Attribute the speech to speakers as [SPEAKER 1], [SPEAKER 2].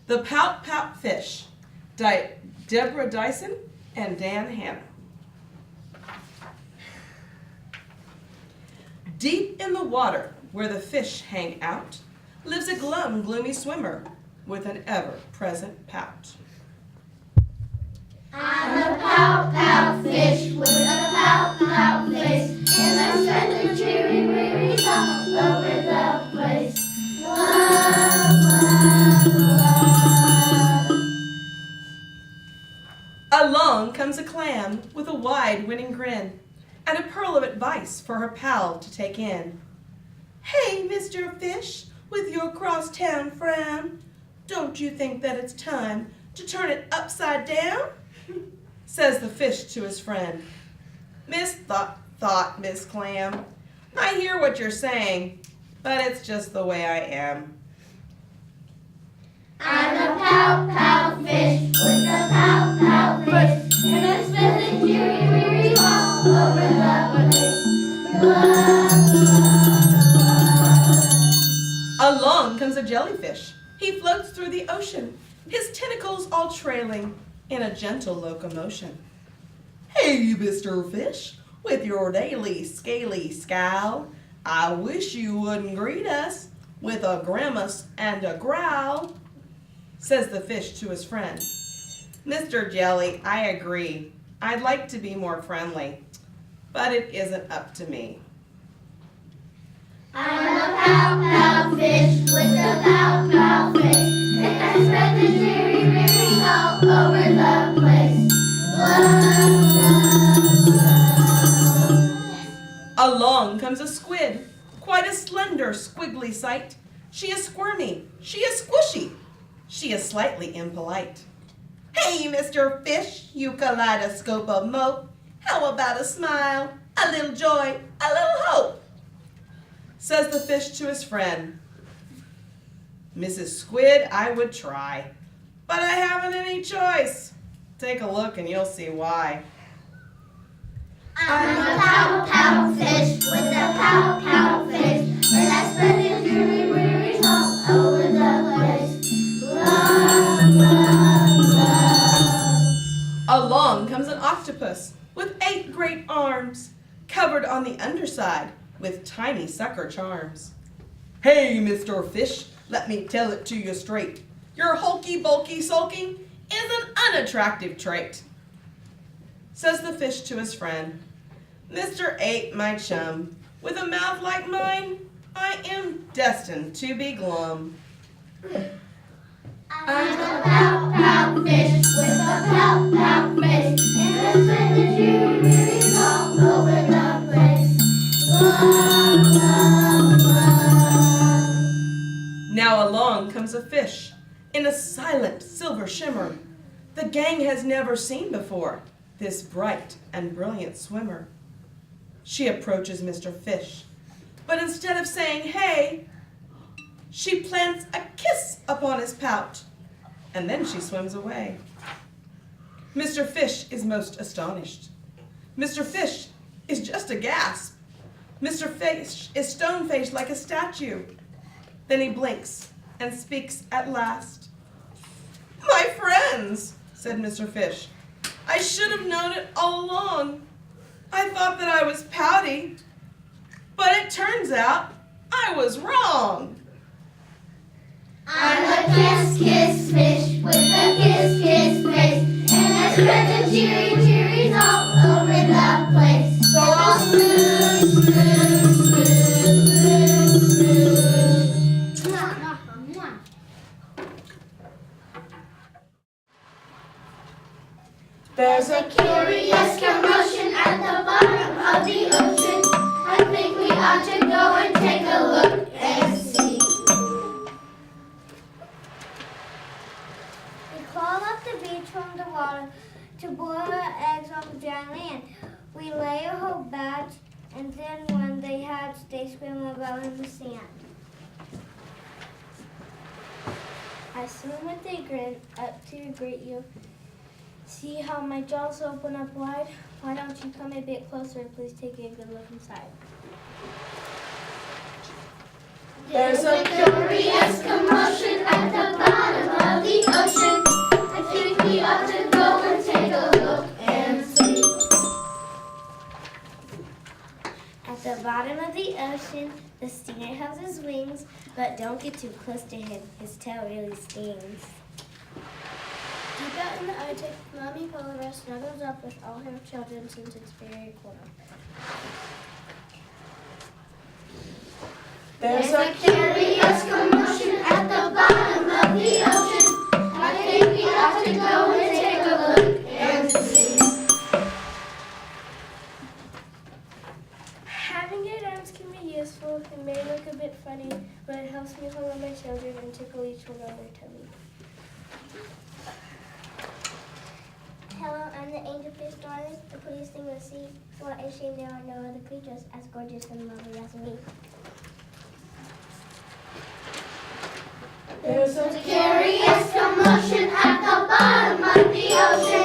[SPEAKER 1] The Pout-Pout Fish, Deborah Dyson and Dan Hanna. Deep in the water, where the fish hang out, lives a glum, gloomy swimmer with an ever-present pout.
[SPEAKER 2] I'm a pout-pout fish with a pout-pout face, and I spend the cheery wearies all over the place. Love, love, love.
[SPEAKER 1] Along comes a clam with a wide winning grin and a pearl of advice for her pal to take in. Hey, Mr. Fish, with your crosstown frown, don't you think that it's time to turn it upside down? Says the fish to his friend. Miss Miss Clam, I hear what you're saying, but it's just the way I am.
[SPEAKER 2] I'm a pout-pout fish with a pout-pout face, and I spend the cheery wearies all over the place. Love, love, love.
[SPEAKER 1] Along comes a jellyfish. He floats through the ocean, his tentacles all trailing in a gentle locomotion. Hey, Mr. Fish, with your daily scaly scowl, I wish you wouldn't greet us with a grimace and a growl, says the fish to his friend. Mr. Jelly, I agree. I'd like to be more friendly, but it isn't up to me.
[SPEAKER 2] I'm a pout-pout fish with a pout-pout face, and I spread the cheery wearies all over the place. Love, love, love.
[SPEAKER 1] Along comes a squid, quite a slender, squiggly sight. She is squirmy, she is squishy, she is slightly impolite. Hey, Mr. Fish, you kaleidoscope of mope, how about a smile, a little joy, a little hope? Says the fish to his friend. Mrs. Squid, I would try, but I haven't any choice. Take a look and you'll see why.
[SPEAKER 2] I'm a pout-pout fish with a pout-pout face, and I spread the cheery wearies all over the place. Love, love, love.
[SPEAKER 1] Along comes an octopus with 8 great arms, covered on the underside with tiny sucker charms. Hey, Mr. Fish, let me tell it to you straight. Your hulky bulky sulking is an unattractive trait. Says the fish to his friend. Mr. Ape, my chum, with a mouth like mine, I am destined to be glum.
[SPEAKER 2] I'm a pout-pout fish with a pout-pout face, and I spend the cheery wearies all over the place. Love, love, love.
[SPEAKER 1] Now along comes a fish in a silent silver shimmer. The gang has never seen before this bright and brilliant swimmer. She approaches Mr. Fish, but instead of saying hey, she plants a kiss upon his pout, and then she swims away. Mr. Fish is most astonished. Mr. Fish is just a gasp. Mr. Fish is stone-faced like a statue. Then he blinks and speaks at last. My friends, said Mr. Fish, I should have known it all along. I thought that I was pouty, but it turns out I was wrong.
[SPEAKER 2] I'm a kiss-kiss fish with a kiss-kiss face, and I spread the cheery cheeries all over the place.
[SPEAKER 1] So I'll
[SPEAKER 2] smooth, smooth, smooth, smooth, smooth. There's a curious commotion at the bottom of the ocean. I think we ought to go and take a look and see.
[SPEAKER 3] We crawl up the beach from the water to boil our eggs on the dry land. We lay a whole batch, and then when they hatch, they swim about in the sand. I swim with a grin up to greet you. See how my jaws open up wide? Why don't you come a bit closer and please take a good look inside.
[SPEAKER 2] There's a curious commotion at the bottom of the
[SPEAKER 3] commotion. The stinger has his wings, but don't get too close to him. His tail really stings. Deep out in the Arctic, Mommy Polar Bear snuggles up with all her children since it's very cold.
[SPEAKER 1] There's
[SPEAKER 2] a curious commotion at the bottom of the ocean. I think we ought to go and take a look and see.
[SPEAKER 3] Having eight arms can be useful. It may look a bit funny, but it helps me hold on my children and tickle each one on their tummy. Hello, I'm the angelfish darling, the prettiest thing to see. What a shame there are no other creatures as gorgeous and lovely as me.
[SPEAKER 1] There's a
[SPEAKER 2] Curious commotion at the bottom of the ocean.